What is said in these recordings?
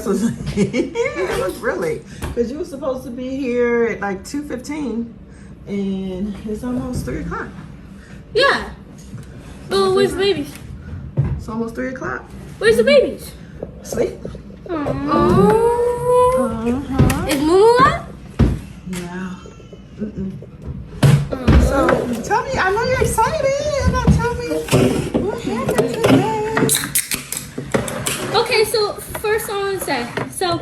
was it was really because you were supposed to be here at like 2:15, and it's almost 3 o'clock. Yeah. But where's the babies? It's almost 3 o'clock. Where's the babies? Sleep. Is Moo up? Yeah. So tell me, I know you're excited. Now tell me what happened today. Okay, so first I want to say, so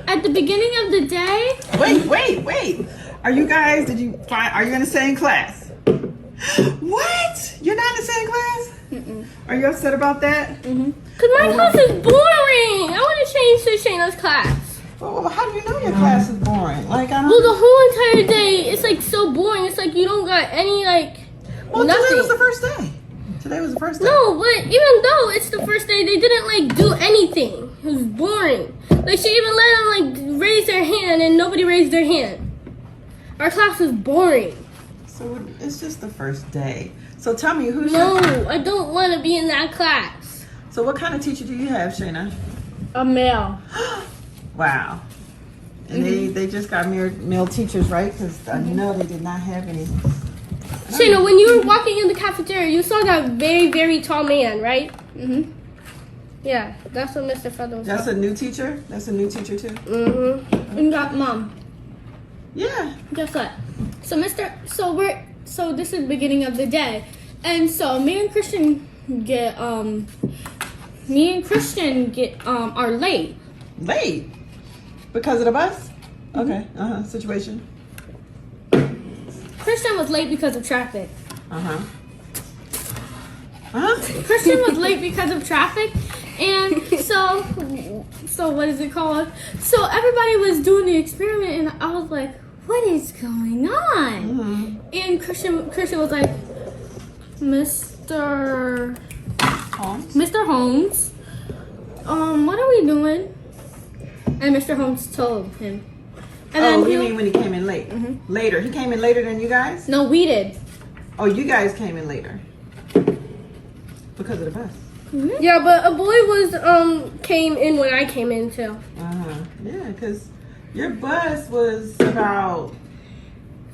at the beginning of the day. Wait. Are you guys? Are you in the same class? What? You're not in the same class? Are you upset about that? Cause my class is boring. I want to change to Shayna's class. Well, how do you know your class is boring? Like I don't. Well, the whole entire day, it's like so boring. It's like you don't got any like. Well, nothing. today was the first day. Today was the first day. No, but even though it's the first day, they didn't like do anything. It was boring. Like she even let them like raise their hand, and nobody raised their hand. Our class was boring. So it's just the first day. So tell me, who's No, I don't want to be in that class. So what kind of teacher do you have, Shayna? A male. Wow. And they just got male teachers, right? Because I know they did not have any. Shayna, when you were walking in the cafeteria, you saw that very, very tall man, right? Yeah, that's what Mr. Feather was. That's a new teacher? That's a new teacher too? And got Mom. Yeah. Guess what? So so this is the beginning of the day. And so me and Christian are late. Late? Because of the bus? Okay. Situation. Christian was late because of traffic. Christian was late because of traffic, and so what is it called? So everybody was doing the experiment, and I was like, "What is going on?" And Christian was like, "Mr. Holmes, what are we doing?" And Mr. Holmes told him. And then you mean when he came in late? Later. He came in later than you guys? No, we did. Oh, you guys came in later. Because of the bus. Yeah, but a boy came in when I came in too. Yeah, because your bus was about,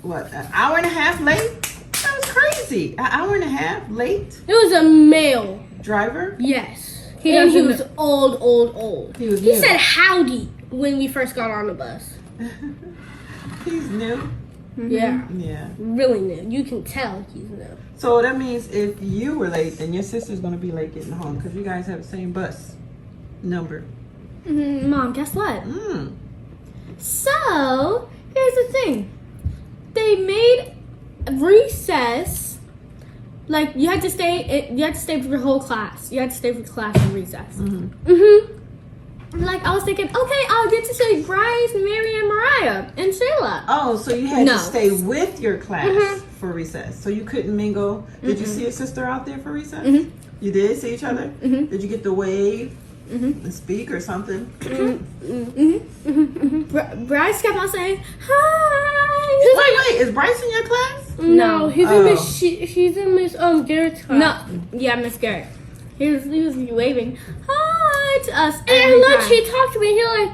what, an hour and a half late? That was crazy. An hour and a half late? It was a male Driver? Yes. He was old. He said howdy when we first got on the bus. He's new? Yeah. Yeah. Really new. You can tell he's new. So that means if you were late, then your sister's going to be late getting home because you guys have the same bus number. Mom, guess what? So, here's the thing. They made recess, like you had to stay for the whole class. You had to stay for class and recess. Like I was thinking, okay, I'll get to see Bryce, Mary, and Mariah, and Shayla. Oh, so you had to stay with your class for recess. So you couldn't mingle. Did you see your sister out there for recess? You did see each other? Did you get to wave and speak or something? Bryce kept on saying, hi. Wait, is Bryce in your class? No, he's in Miss Garrett's class. No, yeah, Miss Garrett. He was waving hi to us. And at lunch, he talked to me. He was like,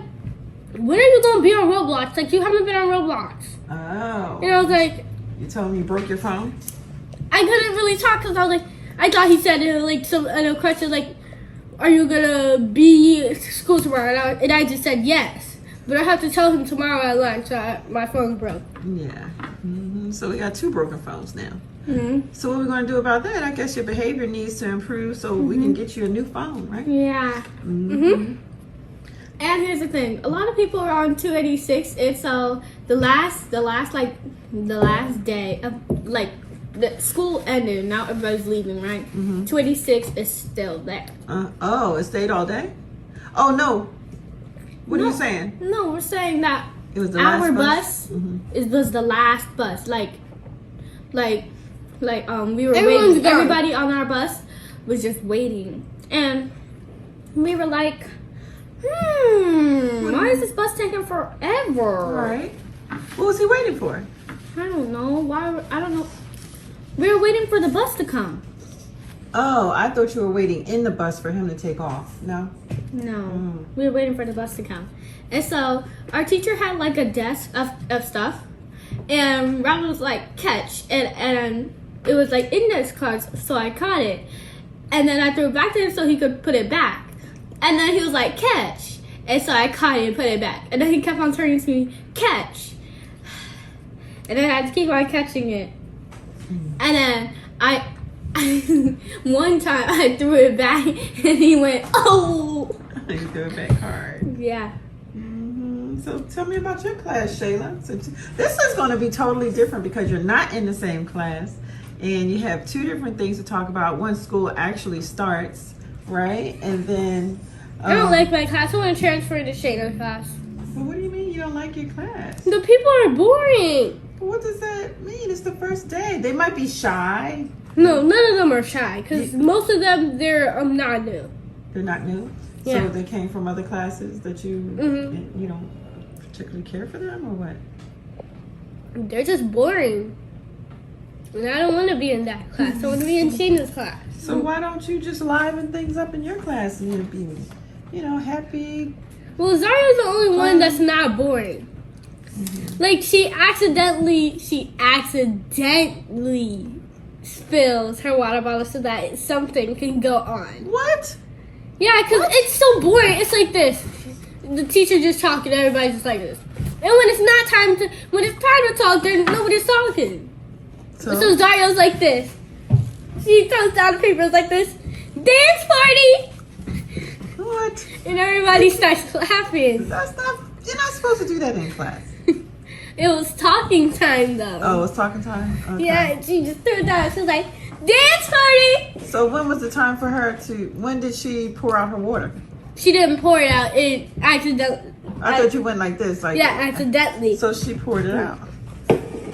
when are you going to be on Roblox? Like, you haven't been on Roblox. Oh. And I was like... You told me you broke your phone? I couldn't really talk because I was like... I thought he said, like, a question like, are you going to be at school tomorrow? And I just said yes. But I have to tell him tomorrow at lunch my phone broke. Yeah. So we got 2 broken phones now. So what we're going to do about that? I guess your behavior needs to improve so we can get you a new phone, right? Yeah. And here's the thing: a lot of people are on 286, and so the last day of like the school ended. Now everybody's leaving, right? 286 is still there. It stayed all day? Oh no! What are you saying? No, we're saying that it was the our last bus was the last bus. Like we were waiting. Everybody on our bus was just waiting, and we were like, why is this bus taking forever? Right. What was he waiting for? I don't know. I don't know. We were waiting for the bus to come. Oh, I thought you were waiting in the bus for him to take off. No? No. We were waiting for the bus to come. And so our teacher had like a desk of stuff. And Robin was like, catch. And it was like index cards. So I caught it. And then I threw it back to him so he could put it back. And then he was like, catch. And so I caught it and put it back. And then he kept on turning to me, catch. And then I had to keep on catching it. And then one time I threw it back and he went, oh! You threw it back hard. Yeah. So tell me about your class, Shayla. So this is going to be totally different because you're not in the same class. And you have two different things to talk about. When school actually starts, right? And then... I don't like my class. I want to transfer to Shayna's class. Well, what do you mean you don't like your class? The people are boring. What does that mean? It's the first day. They might be shy. No, none of them are shy because most of them, they're not new. They're not new? Yeah. So they came from other classes that you don't particularly care for them or what? They're just boring. And I don't want to be in that class. I want to be in Shayna's class. So why don't you just liven things up in your class and you'll be, happy? Well, Zaria's the only one that's not boring. Like, she accidentally spills her water bottle so that something can go on. What? Yeah, because it's so boring. It's like this. The teacher just talking, everybody's just like this. And when it's time to talk, then nobody's talking. So Zario's like this. She throws down the papers like this. Dance party! What? And everybody starts laughing. That's not, you're not supposed to do that in class. It was talking time though. Oh, it's talking time? Okay. Yeah, she just threw it down. She was like, dance party! So when was the time for her when did she pour out her water? She didn't pour it out. It accidentally. I thought you went like this. Yeah, accidentally. So she poured it out.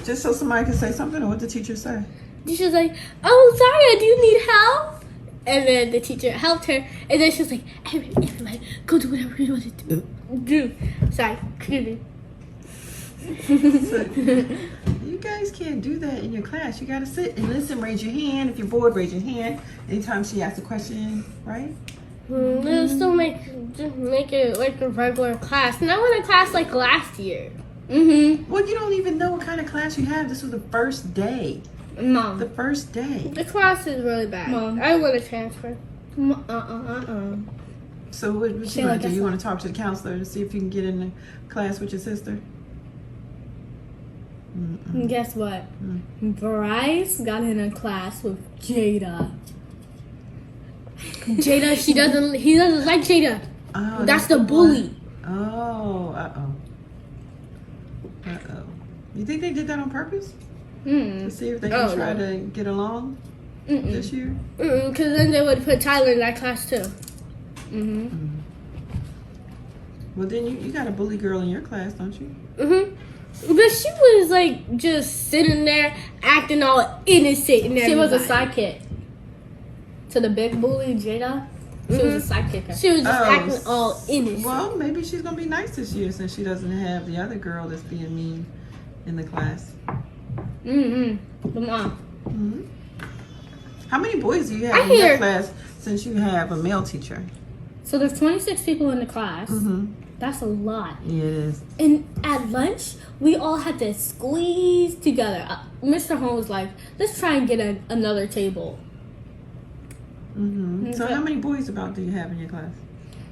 Just so somebody could say something, or what the teacher say? She was like, oh, Zaria, do you need help? And then the teacher helped her. And then she was like, everybody, go do whatever you want to do. Sorry, excuse me. So, you guys can't do that in your class. You gotta sit and listen, raise your hand. If you're bored, raise your hand. Anytime she asks a question, right? It'll still make it like a regular class. Not in a class like last year. Well, you don't even know what kind of class you have. This was the first day. Mom. The first day. The class is really bad. Mom. I want to transfer. So what you want to do? You want to talk to the counselor to see if you can get in the class with your sister? Guess what? Bryce got in a class with Jada. Jada, he doesn't like Jada. Oh, that's the bully. Oh, uh-oh. You think they did that on purpose? To see if they can try to get along this year? Because then they would put Tyler in that class too. Well, then you got a bully girl in your class, don't you? But she was like just sitting there acting all innocent and everything. She was a sidekick to the big bully, Jada. She was a sidekick. She was just acting all innocent. Well, maybe she's going to be nice this year since she doesn't have the other girl that's being mean in the class. Come on. How many boys do you have in your class since you have a male teacher? So there's 26 people in the class. That's a lot. Yeah, it is. And at lunch, we all had to squeeze together. Mr. Holmes was like, let's try and get another table. So how many boys about do you have in your class?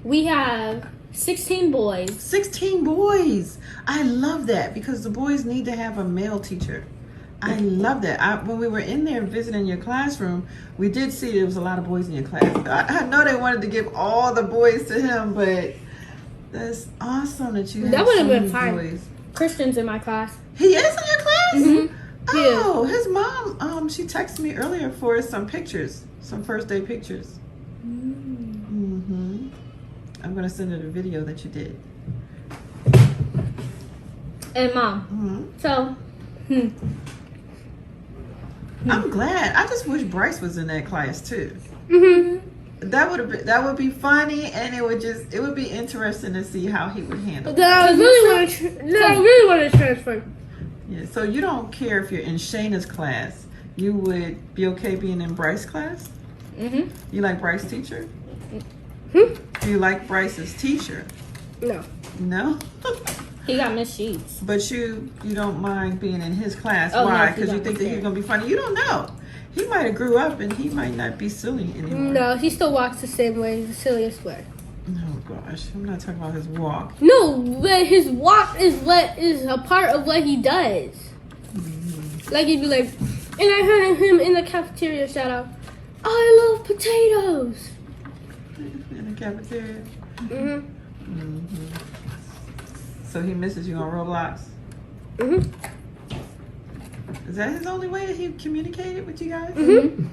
We have 16 boys. 16 boys. I love that because the boys need to have a male teacher. I love that. When we were in there visiting your classroom, we did see there was a lot of boys in your class. I know they wanted to give all the boys to him, but that's awesome that you have so many boys. Christian's in my class. He is in your class? Oh, his mom, she texted me earlier for some pictures, some first day pictures. I'm going to send her the video that you did. And Mom, so... I'm glad. I just wish Bryce was in that class too. That would be funny, and it would be interesting to see how he would handle it. I really want to transfer. Yeah. So you don't care if you're in Shayna's class. You would be okay being in Bryce's class? Mhm. You like Bryce's teacher? Hmm? Do you like Bryce's teacher? No. No? He got Miss Sheets. But you don't mind being in his class. Oh, no, Why? he Because you got think me that he's scared. going to be funny. You don't know. He might have grew up and he might not be silly anymore. No, he still walks the same way, the silliest way. Oh, gosh. I'm not talking about his walk. No, but his walk is what is a part of what he does. Like he'd be like, and I heard him in the cafeteria shout out, "I love potatoes." In the cafeteria. Mhm. So he misses you on Roblox. Mhm. Is that his only way that he communicated with you guys? Mhm.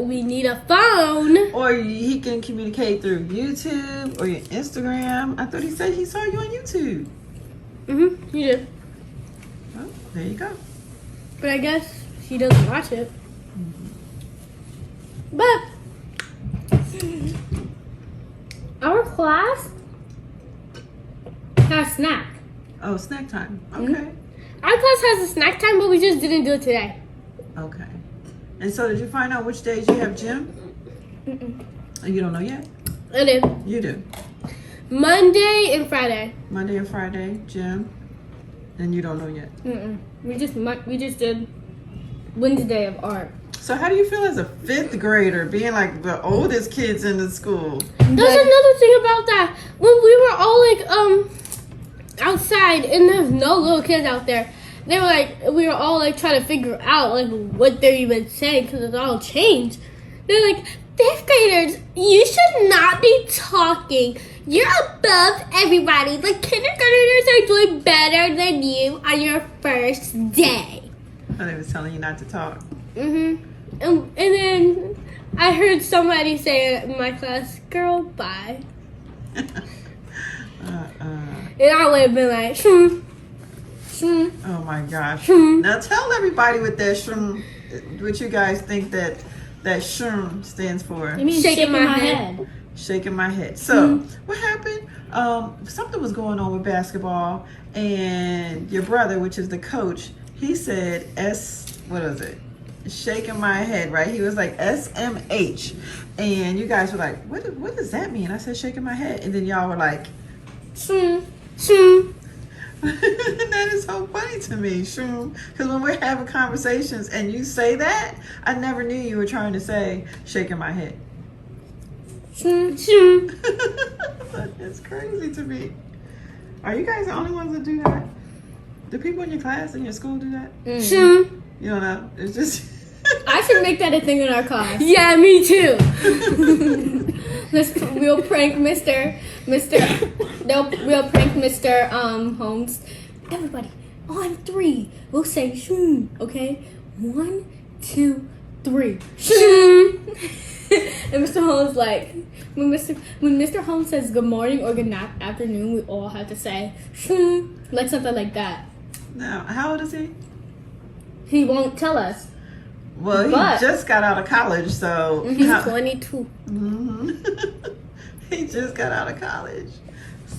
We need a phone. Or he can communicate through YouTube or your Instagram. I thought he said he saw you on YouTube. Mhm. He did, Well, there you go. but I guess he doesn't watch it. But our class has snack. Oh, snack time. Mhm. Okay. Our class has a snack time, but we just didn't do it today. Okay. And so did you find out which days you have gym? Mm-mm. Oh, you don't know yet? I did. You do. Monday and Friday. Monday and Friday, gym. And you don't know yet. Mm-mm. We just did Wednesday of art. So how do you feel as a 5th grader being like the oldest kids in the school? There's another thing about that. When we were all like outside and there's no little kids out there, they were like, we were all like trying to figure out like what they're even saying because it's all changed. They're like, 5th graders, you should not be talking. You're above everybody. Like kindergartners are doing better than you on your first day. Oh, they was telling you not to talk. Mhm. And then I heard somebody say in my class, "Girl, bye." And I would have been like, Oh my gosh. Hmm. Now tell everybody what that what you guys think that stands for. It means Shaking my head. Shaking my head. So what happened? Something was going on with basketball, and your brother, which is the coach, he said what is it? Shaking my head, right? He was like SMH, and you guys were like, what does that mean? I said shaking my head, and then y'all were like, that is so funny to me, because when we're having conversations and you say that, I never knew you were trying to say shaking my head. That's crazy to me. Are you guys the only ones that do that? Do people in your class in your school do that? You don't know. It's just. I should make that a thing in our class. Yeah, me too. We'll prank Mr. We'll prank Mr. Holmes. Everybody, on 3. We'll say shoom. Okay, 1, 2, 3. And Mr. Holmes like when Mr. Holmes says good morning or good afternoon, we all have to say shoom, like something like that. Now, how old is he? He won't tell us. Well, But- he just got out of college, so. He's 22. He just got out of college.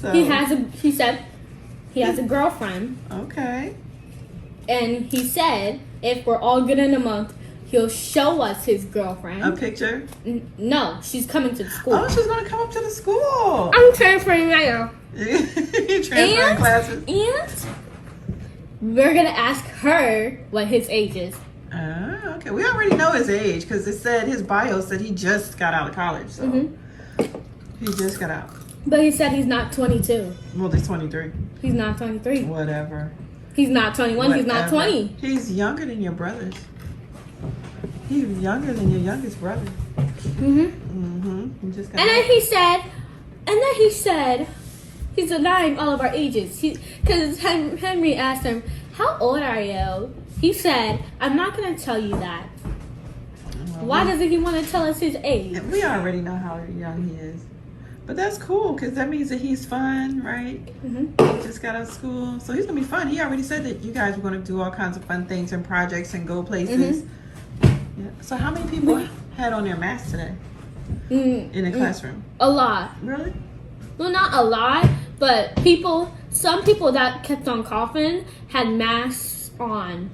So. He said he has a girlfriend, Okay. and he said if we're all good in a month, he'll show us his girlfriend. A picture? No, she's coming to the school. Oh, she's going to come up to the school. I'm transferring right now. You transferring classes? And we're gonna ask her what his age is. Oh, okay. We already know his age because his bio said he just got out of college. So he just got out. But he said he's not 22. Well, he's 23. He's not 23. Whatever. He's not 21. He's not Whatever. 20. He's younger than your brothers. He's younger than your youngest brother. He just got And then out. he said, he's denying all of our ages. Because Henry asked him, "How old are you?" He said, "I'm not going to tell you that." Why doesn't he want to tell us his age? We already know how young he is. But that's cool because that means that he's fun, right? He just got out of school. So he's going to be fun. He already said that you guys were going to do all kinds of fun things and projects and go places. Yeah. So how many people had on their masks today in the classroom? A lot. Really? Well, not a lot, but some people that kept on coughing had masks on.